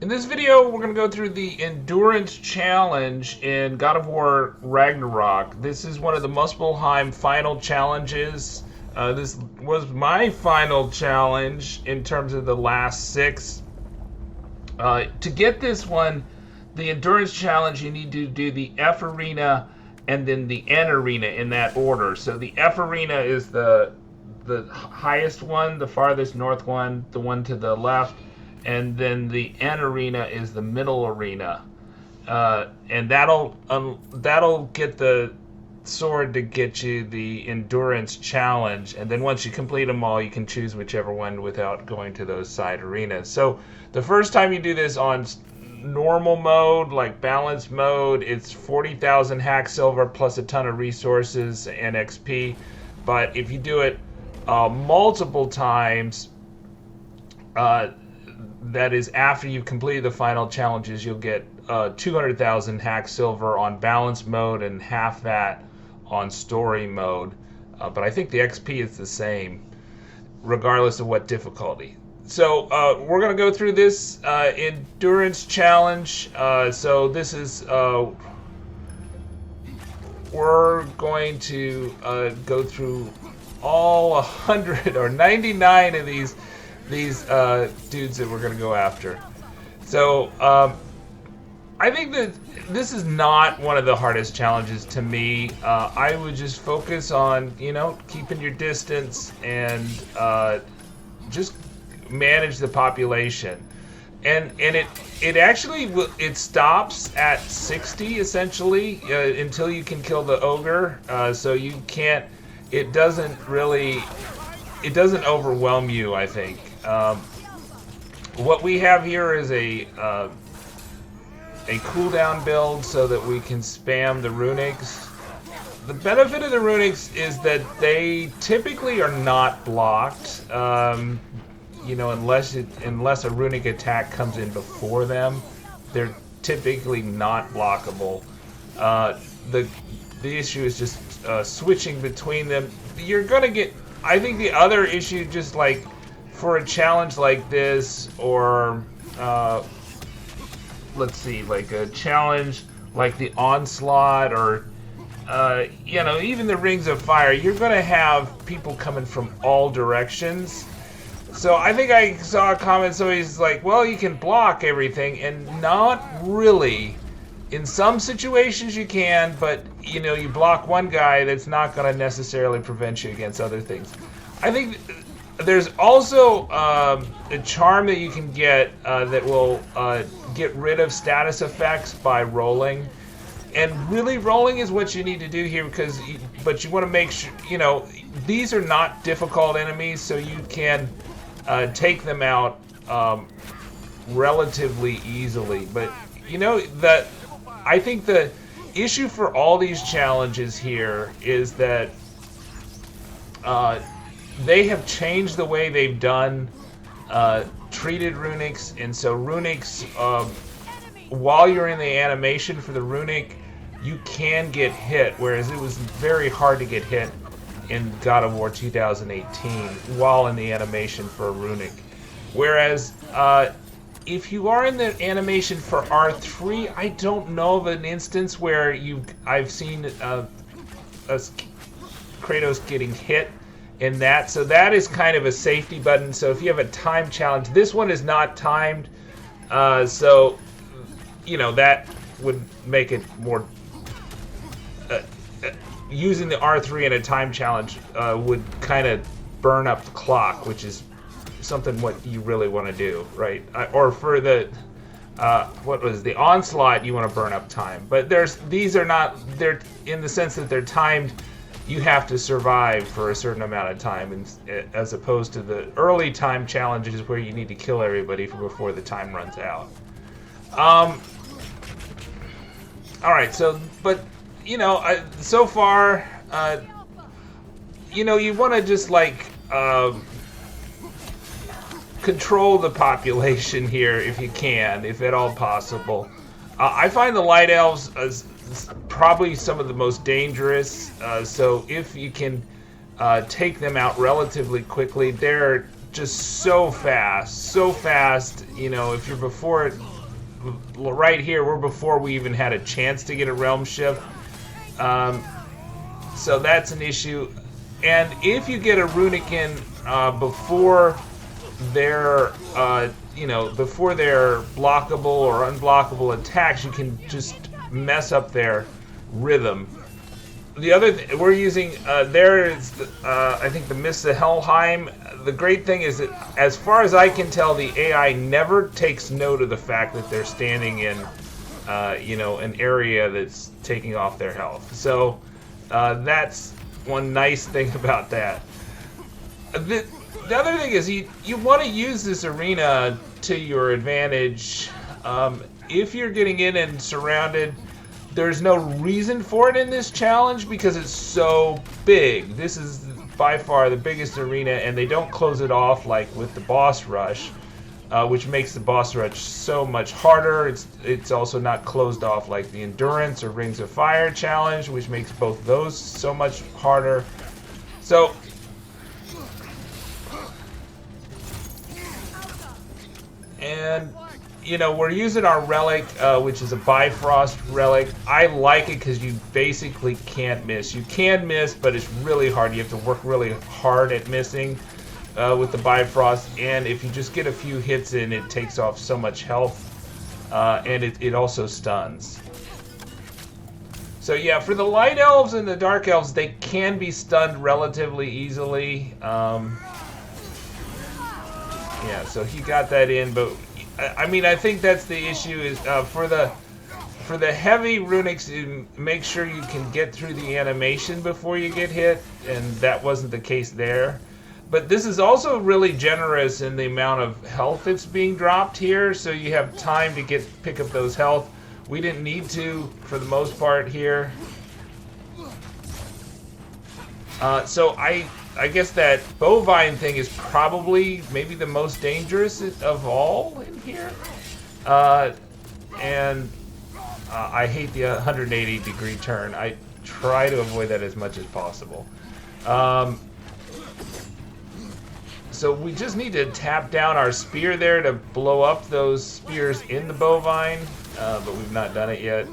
In this video, we're going to go through the Endurance Challenge in God of War Ragnarok. This is one of the Muspelheim final challenges. This was my final challenge in terms of the last 6. To get this one, the Endurance Challenge, you need to do the F Arena and then the N Arena in that order. So the F Arena is the highest one, the farthest north one, the one to the left. And then the N arena is the middle arena, and that'll get the sword to get you the endurance challenge. And then once you complete them all, you can choose whichever one without going to those side arenas. So the first time you do this on normal mode, like balance mode, it's 40,000 hacksilver plus a ton of resources and XP. But if you do it multiple times, that is after you've completed the final challenges, you'll get 200,000 hacksilver on balance mode and half that on story mode. But I think the XP is the same regardless of what difficulty. So we're going to go through this endurance challenge. So this is we're going to go through all 100 or 99 of these dudes that we're going to go after. So I think that this is not one of the hardest challenges to me. I would just focus on, keeping your distance and just manage the population. And it actually it stops at 60 essentially until you can kill the ogre. So you can't. It doesn't overwhelm you, I think. What we have here is a cooldown build so that we can spam the runics. The benefit of the runics is that they typically are not blocked, unless a runic attack comes in before them. They're typically not blockable. The issue is just switching between them. You're gonna get. I think the other issue, just like for a challenge like this, or let's see, like a challenge like the Onslaught, or even the Rings of Fire, you're going to have people coming from all directions. So I think I saw a comment, so he's like, well, you can block everything, and not really. In some situations you can, but you block one guy, that's not going to necessarily prevent you against other things. I think there's also a charm that you can get that will get rid of status effects by rolling. And really, rolling is what you need to do here, but you want to make sure, these are not difficult enemies, so you can take them out relatively easily. But that I think the issue for all these challenges here is that they have changed the way they've done treated runics, and so runics, while you're in the animation for the runic, you can get hit, whereas it was very hard to get hit in God of War 2018 while in the animation for a runic. Whereas if you are in the animation for R3, I don't know of an instance where I've seen Kratos getting hit in that. So that is kind of a safety button. So if you have a time challenge, this one is not timed, so that would make it more using the R3 in a time challenge would kind of burn up the clock, which is something what you really want to do, right? Or for the the Onslaught, you want to burn up time. But these are not, they're in the sense that they're timed. You have to survive for a certain amount of time, and as opposed to the early time challenges where you need to kill everybody before the time runs out. All right, so so far, you want to just control the population here if you can, if at all possible. I find the light elves as probably some of the most dangerous. So if you can take them out relatively quickly, they're just so fast. You know, if you're before it, right here, we're before we even had a chance to get a realm shift. So that's an issue. And if you get a runic in before they're, before they're blockable or unblockable attacks, you can just mess up their rhythm. The other we're using there is, I think, the Muspelheim. The great thing is that, as far as I can tell, the AI never takes note of the fact that they're standing in, an area that's taking off their health. So that's one nice thing about that. The other thing is you want to use this arena to your advantage. If you're getting in and surrounded, there's no reason for it in this challenge because it's so big. This is by far the biggest arena, and they don't close it off like with the boss rush, which makes the boss rush so much harder. It's also not closed off like the Endurance or Rings of Fire challenge, which makes both those so much harder. So and we're using our relic, which is a Bifrost relic. I like it because you basically can't miss. You can miss, but it's really hard. You have to work really hard at missing with the Bifrost. And if you just get a few hits in, it takes off so much health. And it also stuns. So yeah, for the Light Elves and the Dark Elves, they can be stunned relatively easily. Yeah, so he got that in, but I mean, I think that's the issue is for the heavy runics, make sure you can get through the animation before you get hit, and that wasn't the case there. But this is also really generous in the amount of health that's being dropped here, so you have time to pick up those health. We didn't need to for the most part here. So I guess that bovine thing is probably maybe the most dangerous of all in here. And I hate the 180-degree turn. I try to avoid that as much as possible. So we just need to tap down our spear there to blow up those spears in the bovine, but we've not done it yet.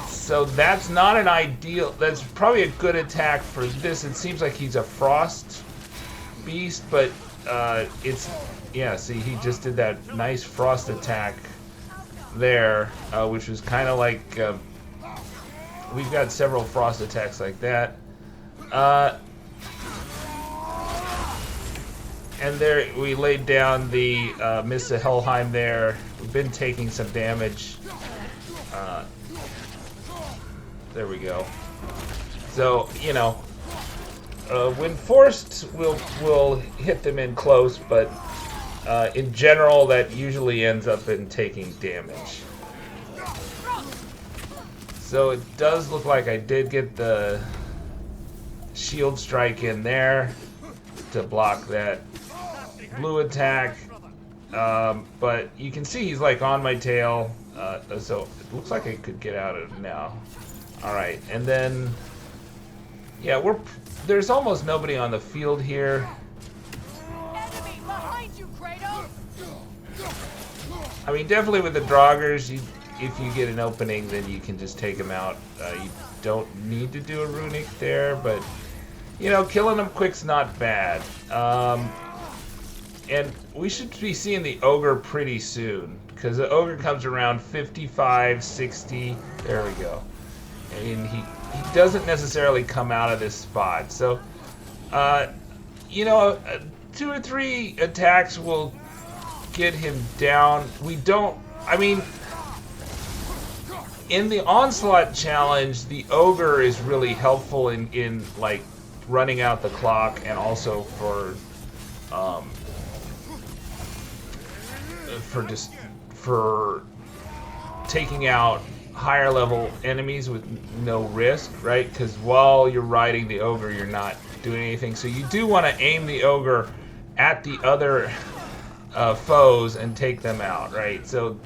So that's not an ideal, that's probably a good attack for this. It seems like he's a frost beast, but yeah, see, he just did that nice frost attack there, which was kind of like, we've got several frost attacks like that. And there, we laid down the Muspelheim there. We've been taking some damage. There we go. So, when forced, we'll hit them in close, but in general, that usually ends up in taking damage. So it does look like I did get the shield strike in there to block that blue attack. But you can see he's like on my tail, so it looks like I could get out of it now. Alright, and then, yeah, there's almost nobody on the field here. Enemy behind you, Kratos! I mean, definitely with the Draugrs, if you get an opening, then you can just take them out. You don't need to do a runic there, but, killing them quick's not bad. And we should be seeing the Ogre pretty soon, because the Ogre comes around 55, 60, there we go. And he doesn't necessarily come out of this spot. So, 2 or 3 attacks will get him down. In the Onslaught challenge, the Ogre is really helpful in like running out the clock, and also for taking out higher level enemies with no risk, right? Because while you're riding the Ogre, you're not doing anything. So you do want to aim the Ogre at the other foes and take them out, right? So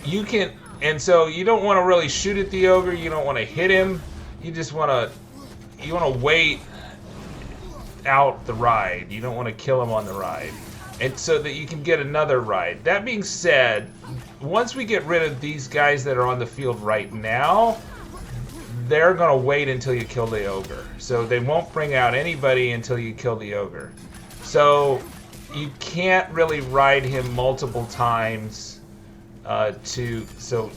you can, and so you don't want to really shoot at the Ogre. You don't want to hit him. You just want to, to wait out the ride. You don't want to kill him on the ride, and so that you can get another ride. That being said, once we get rid of these guys that are on the field right now, they're gonna wait until you kill the ogre. So they won't bring out anybody until you kill the ogre. So you can't really ride him multiple times so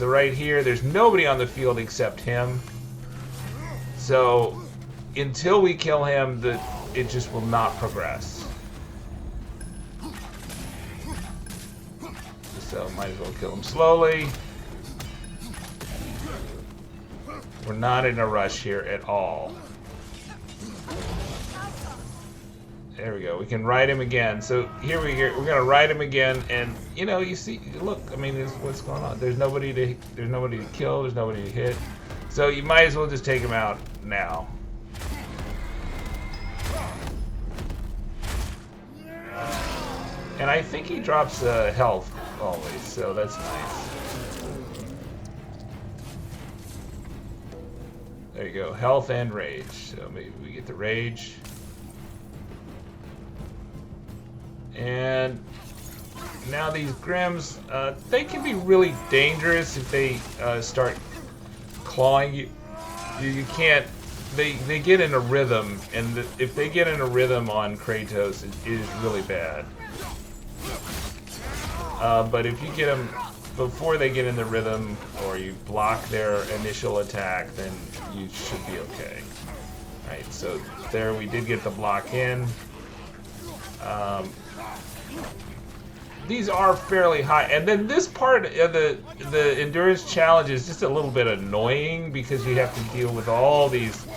right here there's nobody on the field except him. So until we kill him, it just will not progress. So might as well kill him slowly. We're not in a rush here at all. There we go. We can ride him again. So here we're gonna ride him again, and you see, look. I mean, what's going on? There's nobody to kill. There's nobody to hit. So you might as well just take him out now. And I think he drops health always, so that's nice. There you go, health and rage. So maybe we get the rage. And now these Grimms, they can be really dangerous if they start clawing you. You can't. They get in a rhythm, and if they get in a rhythm on Kratos, it is really bad. But if you get them before they get in the rhythm, or you block their initial attack, then you should be okay. Right, so there we did get the block in. These are fairly high, and then this part of the endurance challenge is just a little bit annoying because you have to deal with all these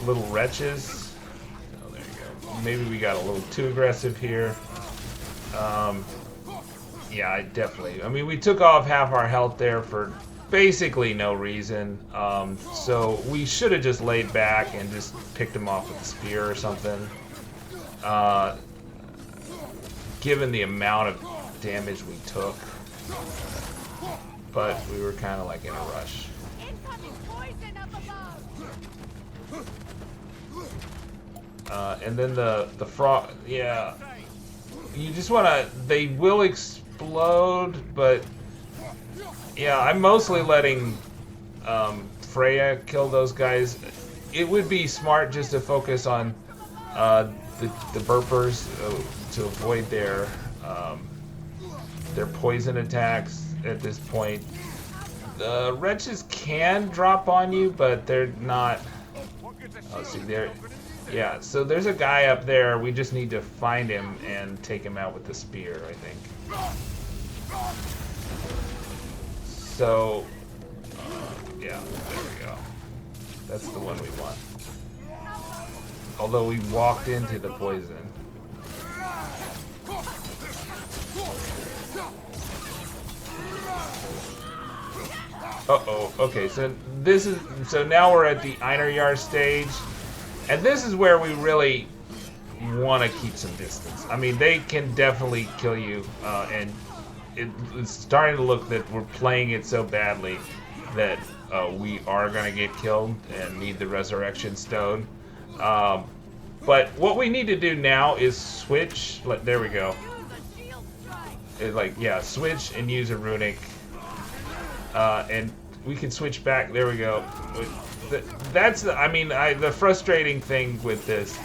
little wretches. Oh, there you go. Maybe we got a little too aggressive here. Yeah, I mean, we took off half our health there for basically no reason. So we should have just laid back and just picked him off with a spear or something. Given the amount of damage we took. But we were kind of like in a rush. And then the frog, yeah. You just want to, they will explode, but yeah, I'm mostly letting Freya kill those guys. It would be smart just to focus on the burpers to avoid their poison attacks at this point. The wretches can drop on you, but they're not. Oh, see there. Yeah, so there's a guy up there. We just need to find him and take him out with the spear, I think. So, yeah, there we go. That's the one we want. Although we walked into the poison. Uh-oh, okay, so now we're at the Einherjar stage. And this is where we really want to keep some distance. I mean, they can definitely kill you, and it's starting to look that we're playing it so badly that we are going to get killed and need the resurrection stone. But what we need to do now is switch. There we go. Switch and use a runic. And we can switch back. There we go. That's the. I mean, the frustrating thing with this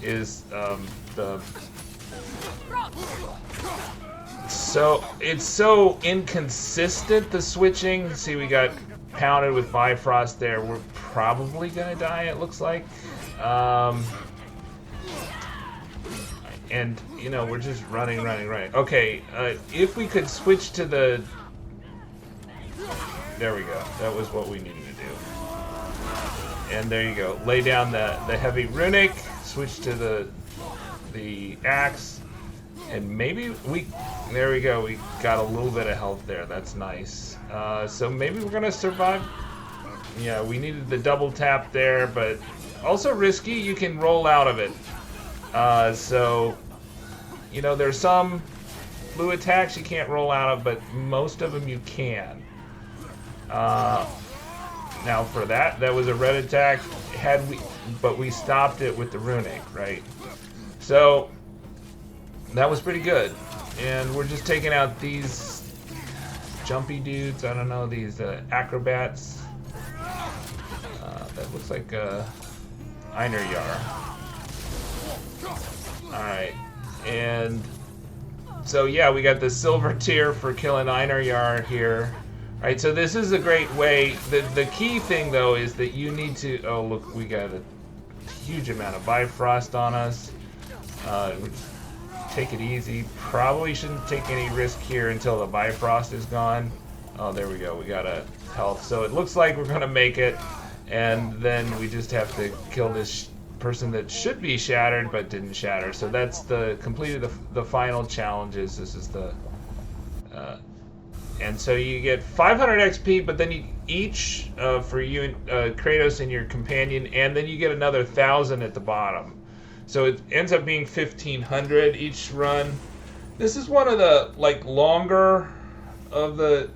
is so it's so inconsistent, the switching. See, we got pounded with Bifrost there. We're probably gonna die, it looks like. And we're just running. Okay, if we could switch to the. There we go. That was what we needed to do. And there you go. Lay down the heavy runic, switch to the axe, and maybe there we go. We got a little bit of health there. That's nice. So maybe we're gonna survive. Yeah, we needed the double tap there, but also risky. You can roll out of it. So there's some blue attacks you can't roll out of, but most of them you can. Now for that was a red attack. But we stopped it with the runic, right? So that was pretty good. And we're just taking out these jumpy dudes. I don't know, these acrobats. That looks like Einherjar. Alright, and so yeah, we got the silver tier for killing Einherjar here. Alright, so this is a great way. The key thing though is that you need to, oh look, we got a huge amount of Bifrost on us. Take it easy. Probably shouldn't take any risk here until the Bifrost is gone. Oh, there we go, we got a health. So it looks like we're gonna make it, and then we just have to kill this person that should be shattered but didn't shatter. So that's completed the final challenges. This is the and so you get 500 XP, but then you each for you Kratos and your companion, and then you get another 1,000 at the bottom. So it ends up being 1,500 each run. This is one of the longer of the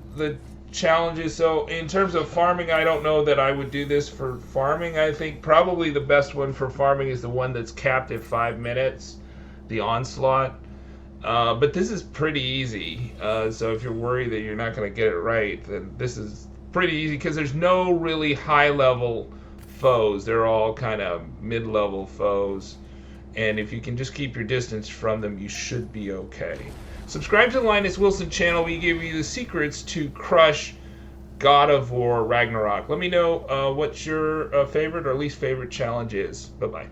challenges. So in terms of farming, I don't know that I would do this for farming. I think probably the best one for farming is the one that's capped at 5 minutes, the Onslaught. But this is pretty easy. So if you're worried that you're not going to get it right, then this is pretty easy because there's no really high-level foes. They're all kind of mid-level foes. And if you can just keep your distance from them, you should be okay. Subscribe to the Linus Wilson channel. We give you the secrets to crush God of War Ragnarok. Let me know what your favorite or least favorite challenge is. Bye-bye.